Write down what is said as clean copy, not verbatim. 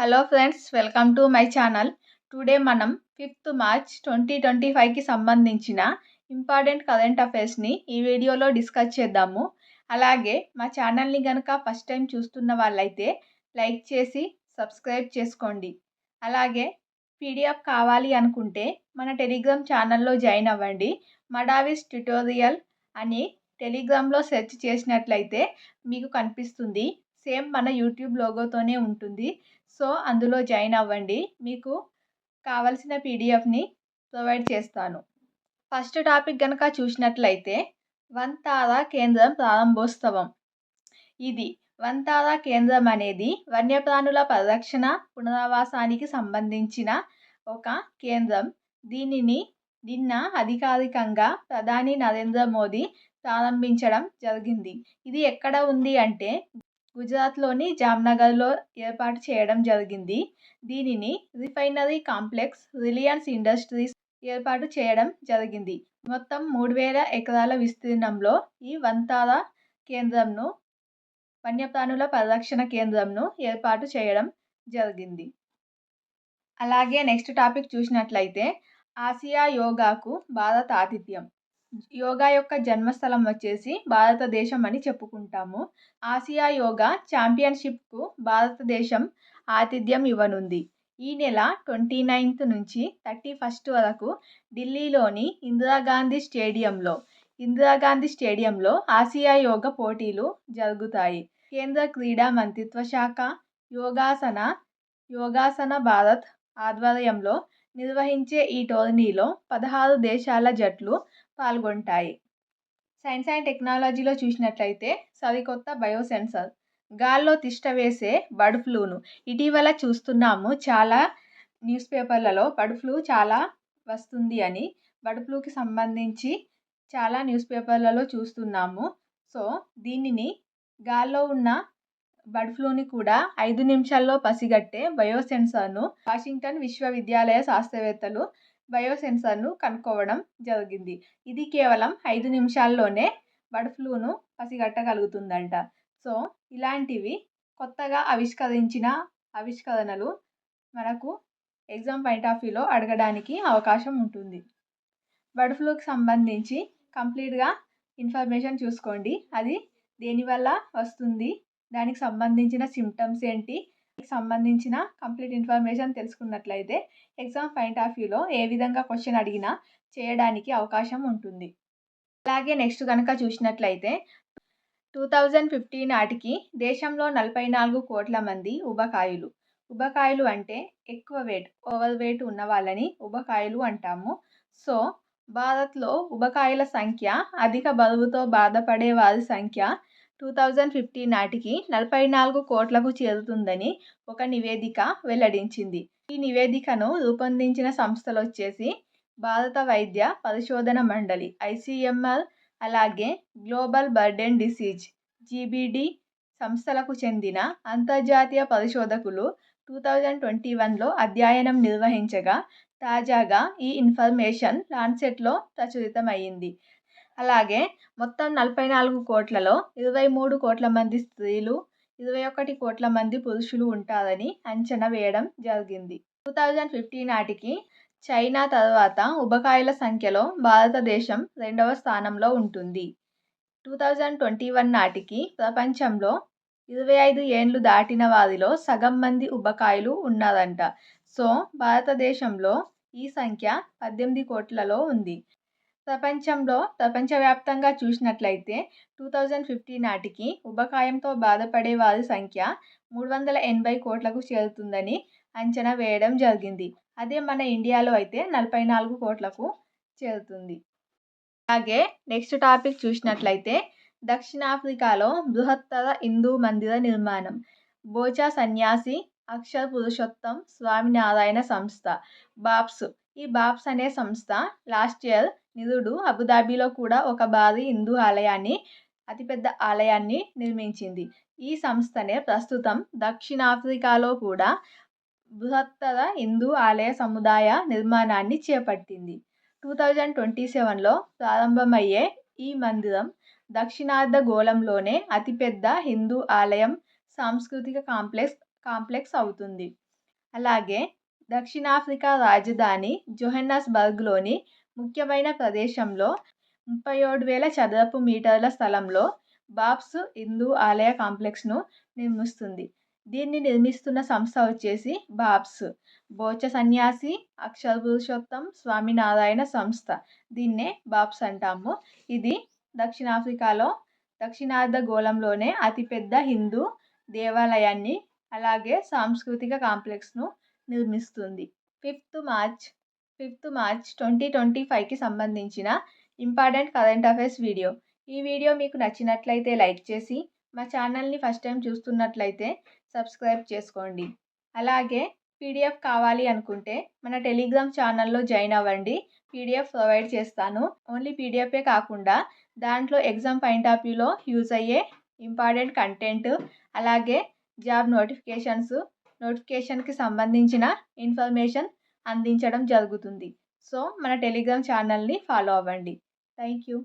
Hello friends, welcome to my channel. Today మనం 5th March 2025కి సంబంధించిన important current అఫైర్స్ని ఈ వీడియోలో డిస్కస్ చేద్దాము. అలాగే మా ఛానల్ని కనుక ఫస్ట్ టైం చూస్తున్న వాళ్ళైతే లైక్ చేసి సబ్స్క్రైబ్ చేసుకోండి. అలాగే పీడిఎఫ్ కావాలి అనుకుంటే మన టెలిగ్రామ్ ఛానల్లో జాయిన్ అవ్వండి. మడావిస్ ట్యుటోరియల్ అని టెలిగ్రామ్లో సెర్చ్ చేసినట్లయితే మీకు కనిపిస్తుంది. సేమ్ మన యూట్యూబ్ లోగోతోనే ఉంటుంది. సో అందులో జాయిన్ అవ్వండి. మీకు కావలసిన పీడిఎఫ్ని ప్రొవైడ్ చేస్తాను. ఫస్ట్ టాపిక్ కనుక చూసినట్లయితే వంతారా కేంద్రం ప్రారంభోత్సవం. ఇది వంతారా కేంద్రం అనేది వన్యప్రాణుల పరిరక్షణ పునరావాసానికి సంబంధించిన ఒక కేంద్రం. దీనిని నిన్న అధికారికంగా ప్రధాని నరేంద్ర మోదీ ప్రారంభించడం జరిగింది. ఇది ఎక్కడ ఉంది అంటే గుజరాత్లోని జామ్నగర్లో ఏర్పాటు చేయడం జరిగింది. దీనిని రిఫైనరీ కాంప్లెక్స్ రిలయన్స్ ఇండస్ట్రీస్ ఏర్పాటు చేయడం జరిగింది. మొత్తం 3000 ఎకరాల విస్తీర్ణంలో ఈ వంతారా కేంద్రంను వన్యప్రాణుల పరిరక్షణ కేంద్రంను ఏర్పాటు చేయడం జరిగింది. అలాగే నెక్స్ట్ టాపిక్ చూసినట్లయితే ఆసియా యోగాకు భారత్ ఆతిథ్యం. యోగా యొక్క జన్మస్థలం వచ్చేసి భారతదేశం అని చెప్పుకుంటాము. ఆసియా యోగా ఛాంపియన్షిప్కు భారతదేశం ఆతిథ్యం ఇవ్వనుంది. ఈ నెల 29th నుంచి 31st వరకు ఢిల్లీలోని ఇందిరాగాంధీ స్టేడియంలో ఆసియా యోగా పోటీలు జరుగుతాయి. కేంద్ర క్రీడా మంత్రిత్వ శాఖ యోగాసన భారత్ ఆధ్వర్యంలో నిర్వహించే ఈ టోర్నీలో 16 దేశాల జట్లు పాల్గొంటాయి. సైన్స్ అండ్ టెక్నాలజీలో చూసినట్లయితే సరికొత్త బయోసెన్సర్ గాల్లో తిష్ట వేసే బర్డ్ ఫ్లూను ఇటీవల చూస్తున్నాము. చాలా న్యూస్ పేపర్లలో బర్డ్ ఫ్లూ చాలా వస్తుంది అని బర్డ్ ఫ్లూకి సంబంధించి చాలా న్యూస్ పేపర్లలో చూస్తున్నాము. సో దీనిని గాల్లో ఉన్న బర్డ్ ఫ్లూని కూడా 5 నిమిషాల్లో పసిగట్టే బయోసెన్సర్ను వాషింగ్టన్ విశ్వవిద్యాలయ శాస్త్రవేత్తలు బయోసెన్సర్ను కనుక్కోవడం జరిగింది. ఇది కేవలం 5 నిమిషాల్లోనే బర్డ్ ఫ్లూను పసిగట్టగలుగుతుందంట. సో ఇలాంటివి కొత్తగా ఆవిష్కరించిన ఆవిష్కరణలు మనకు ఎగ్జామ్ పాయింట్ ఆఫ్ వ్యూలో అడగడానికి అవకాశం ఉంటుంది. బర్డ్ ఫ్లూకి సంబంధించి కంప్లీట్గా ఇన్ఫర్మేషన్ చూసుకోండి. అది దేనివల్ల వస్తుంది, దానికి సంబంధించిన సిమ్టమ్స్ ఏంటి, సంబంధించిన కంప్లీట్ ఇన్ఫర్మేషన్ తెలుసుకున్నట్లయితే ఎగ్జామ్ పాయింట్ ఆఫ్ వ్యూలో ఏ విధంగా క్వశ్చన్ అడిగినా చేయడానికి అవకాశం ఉంటుంది. అలాగే నెక్స్ట్ కనుక చూసినట్లయితే 2050 నాటికి దేశంలో 44 కోట్ల మంది ఉబకాయులు అంటే ఎక్కువ ఓవర్ వెయిట్ ఉన్న వాళ్ళని ఉబకాయులు అంటాము. సో భారత్లో ఉబకాయుల సంఖ్య, అధిక బరువుతో బాధపడే వారి సంఖ్య 2050 నాటికి 44 కోట్లకు చేరుతుందని ఒక నివేదిక వెల్లడించింది. ఈ నివేదికను రూపొందించిన సంస్థలు వచ్చేసి భారత వైద్య పరిశోధన మండలి ICMR, అలాగే గ్లోబల్ బర్డెన్ డిసీజ్ GBD సంస్థలకు చెందిన అంతర్జాతీయ పరిశోధకులు 2021లో అధ్యయనం నిర్వహించగా తాజాగా ఈ ఇన్ఫర్మేషన్ లాన్సెట్లో ప్రచురితమైంది. అలాగే మొత్తం 44 కోట్లలో 23 కోట్ల మంది స్త్రీలు, 21 కోట్ల మంది పురుషులు ఉంటారని అంచనా వేయడం జరిగింది. 2050 నాటికి చైనా తర్వాత ఉబకాయుల సంఖ్యలో భారతదేశం 2వ స్థానంలో ఉంటుంది. 2021 నాటికి ప్రపంచంలో 25 ఏండ్లు దాటిన వారిలో సగం మంది ఉబకాయులు ఉన్నారంట. సో భారతదేశంలో ఈ సంఖ్య 18 కోట్లలో ఉంది. ప్రపంచవ్యాప్తంగా చూసినట్లయితే 2050 నాటికి ఉబకాయంతో బాధపడే వారి సంఖ్య 380 కోట్లకు చేరుతుందని అంచనా వేయడం జరిగింది. అదే మన ఇండియాలో అయితే 44 కోట్లకు చేరుతుంది. అలాగే నెక్స్ట్ టాపిక్ చూసినట్లయితే దక్షిణాఫ్రికాలో బృహత్తర హిందూ మందిర నిర్మాణం. బోచా సన్యాసి అక్షర్ పురుషోత్తం స్వామినారాయణ సంస్థ బాప్స్. ఈ బాప్స్ అనే సంస్థ లాస్ట్ ఇయర్ నిరుడు అబుదాబిలో కూడా ఒక భారీ హిందూ ఆలయాన్ని, అతిపెద్ద ఆలయాన్ని నిర్మించింది. ఈ సంస్థనే ప్రస్తుతం దక్షిణాఫ్రికాలో కూడా బృహత్తర హిందూ ఆలయ సముదాయ నిర్మాణాన్ని చేపట్టింది. 2027లో ప్రారంభమయ్యే ఈ మందిరం దక్షిణార్ధగోళంలోనే అతిపెద్ద హిందూ ఆలయం, సాంస్కృతిక కాంప్లెక్స్ అవుతుంది. అలాగే దక్షిణాఫ్రికా రాజధాని జోహెన్నస్బర్గ్లోని ముఖ్యమైన ప్రదేశంలో 37,000 చదరపు మీటర్ల స్థలంలో బాప్స్ హిందూ ఆలయ కాంప్లెక్స్ను నిర్మిస్తుంది. దీన్ని నిర్మిస్తున్న సంస్థ వచ్చేసి బాప్స్ బోచ సన్యాసి అక్షర పురుషోత్తం స్వామినారాయణ సంస్థ. దీన్నే బాప్స్ అంటాము. ఇది దక్షిణాఫ్రికాలో దక్షిణార్ధగోళంలోనే అతిపెద్ద హిందూ దేవాలయాన్ని అలాగే సాంస్కృతిక కాంప్లెక్స్ను నిర్మిస్తుంది. 5th మార్చ్ 2025కి సంబంధించిన ఇంపార్టెంట్ కరెంట్ అఫైర్స్ వీడియో. ఈ వీడియో మీకు నచ్చినట్లయితే లైక్ చేసి మా ఛానల్ని ఫస్ట్ టైం చూస్తున్నట్లయితే సబ్స్క్రైబ్ చేసుకోండి. అలాగే పీడిఎఫ్ కావాలి అనుకుంటే మన టెలిగ్రామ్ ఛానల్లో జాయిన్ అవ్వండి. పీడిఎఫ్ ప్రొవైడ్ చేస్తాను. ఓన్లీ పీడిఎఫే కాకుండా దాంట్లో ఎగ్జామ్ పాయింట్ ఆఫ్ వ్యూలో యూజ్ అయ్యే ఇంపార్టెంట్ కంటెంట్ అలాగే జాబ్ నోటిఫికేషన్కి సంబంధించిన ఇన్ఫర్మేషన్ అందించడం జరుగుతుంది. సో మన టెలిగ్రామ్ ఛానల్ని ఫాలో అవ్వండి. Thank you.